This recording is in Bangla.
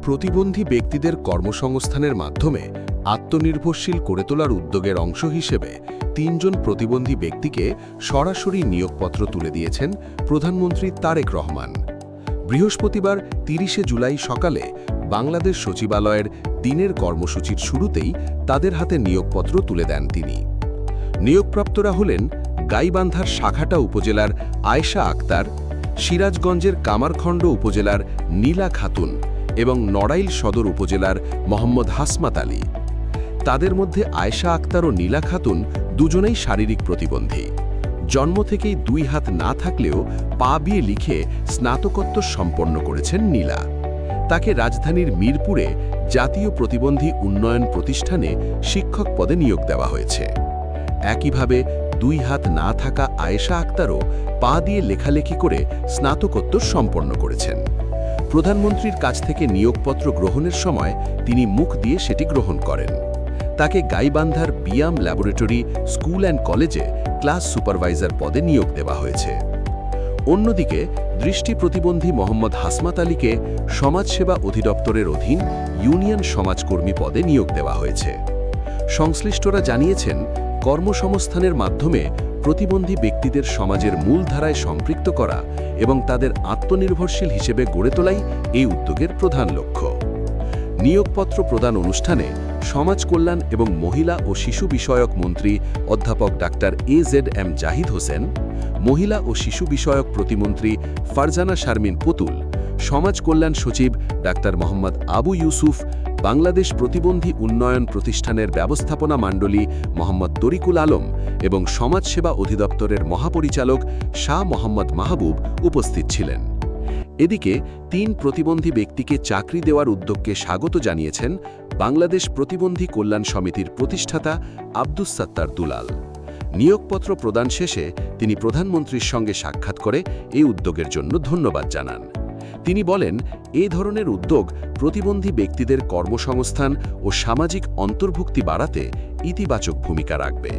প্রতিবন্ধী ব্যক্তিদের কর্মসংস্থানের মাধ্যমে আত্মনির্ভরশীল করে তোলার উদ্যোগের অংশ হিসেবে ৩ জন প্রতিবন্ধী ব্যক্তিকে সরাসরি নিয়োগপত্র তুলে দিয়েছেন প্রধানমন্ত্রী তারেক রহমান। বৃহস্পতিবার ৩০শে জুলাই সকালে বাংলাদেশ সচিবালয়ের দিনের কর্মসূচির শুরুতেই তাদের হাতে নিয়োগপত্র তুলে দেন তিনি। নিয়োগপ্রাপ্তরা হলেন গাইবান্ধার শাখাটা উপজেলার আয়েশা আক্তার, সিরাজগঞ্জের কামারখণ্ড উপজেলার নীলা খাতুন এবং নড়াইল সদর উপজেলার মোহাম্মদ হাসমাত আলী। তাদের মধ্যে আয়েশা আক্তার ও নীলা খাতুন দুজনেই শারীরিক প্রতিবন্ধী। জন্ম থেকেই 2 হাত না থাকলেও পা বিয়ে লিখে স্নাতকোত্তর সম্পন্ন করেছেন নীলা। তাকে রাজধানীর মিরপুরে জাতীয় প্রতিবন্ধী উন্নয়ন প্রতিষ্ঠানে শিক্ষক পদে নিয়োগ দেওয়া হয়েছে। একইভাবে 2 হাত না থাকা আয়েশা আক্তারও পা দিয়ে লেখালেখি করে স্নাতকোত্তর সম্পন্ন করেছেন। প্রধানমন্ত্রীর কাছ থেকে নিয়োগপত্র গ্রহণের সময় তিনি মুখ দিয়ে সেটি গ্রহণ করেন। তাকে গাইবান্ধার বিয়াম ল্যাবরেটরি স্কুল অ্যান্ড কলেজে ক্লাস সুপারভাইজার পদে নিয়োগ দেওয়া হয়েছে। অন্যদিকে দৃষ্টি প্রতিবন্ধী মোহাম্মদ হাসমাত আলীকে সমাজসেবা অধিদপ্তরের অধীন ইউনিয়ন সমাজকর্মী পদে নিয়োগ দেওয়া হয়েছে। সংশ্লিষ্টরা জানিয়েছেন, কর্মসংস্থানের মাধ্যমে প্রতিবন্ধী ব্যক্তিদের সমাজের মূলধারায় সম্পৃক্ত করা এবং তাদের আত্মনির্ভরশীল হিসেবে গড়ে তোলাই এই উদ্যোগের প্রধান লক্ষ্য। নিয়োগপত্র প্রদান অনুষ্ঠানে সমাজ কল্যাণ এবং মহিলা ও শিশু বিষয়ক মন্ত্রী অধ্যাপক ডাক্তার AZM জাহিদ হোসেন, মহিলা ও শিশু বিষয়ক প্রতিমন্ত্রী ফারজানা শারমিন পুতুল, সমাজ কল্যাণ সচিব ডাক্তার মোহাম্মদ আবু ইউসুফ, বাংলাদেশ প্রতিবন্ধী উন্নয়ন প্রতিষ্ঠানের ব্যবস্থাপনা মণ্ডলী মোহাম্মদ তরিকুল আলম এবং সমাজসেবা অধিদপ্তরের মহাপরিচালক শাহ মোহাম্মদ মাহবুব উপস্থিত ছিলেন। এদিকে 3 প্রতিবন্ধী ব্যক্তিকে চাকরি দেওয়ার উদ্যোগকে স্বাগত জানিয়েছেন বাংলাদেশ প্রতিবন্ধী কল্যাণ সমিতির প্রতিষ্ঠাতা আব্দুস সাত্তার দুলাল। নিয়োগপত্র প্রদান শেষে তিনি প্রধানমন্ত্রীর সঙ্গে সাক্ষাৎ করে এই উদ্যোগের জন্য ধন্যবাদ জানান। তিনি বলেন, এই ধরনের উদ্যোগ প্রতিবন্ধী ব্যক্তিদের কর্মসংস্থান ও সামাজিক অন্তর্ভুক্তি বাড়াতে ইতিবাচক ভূমিকা রাখবে।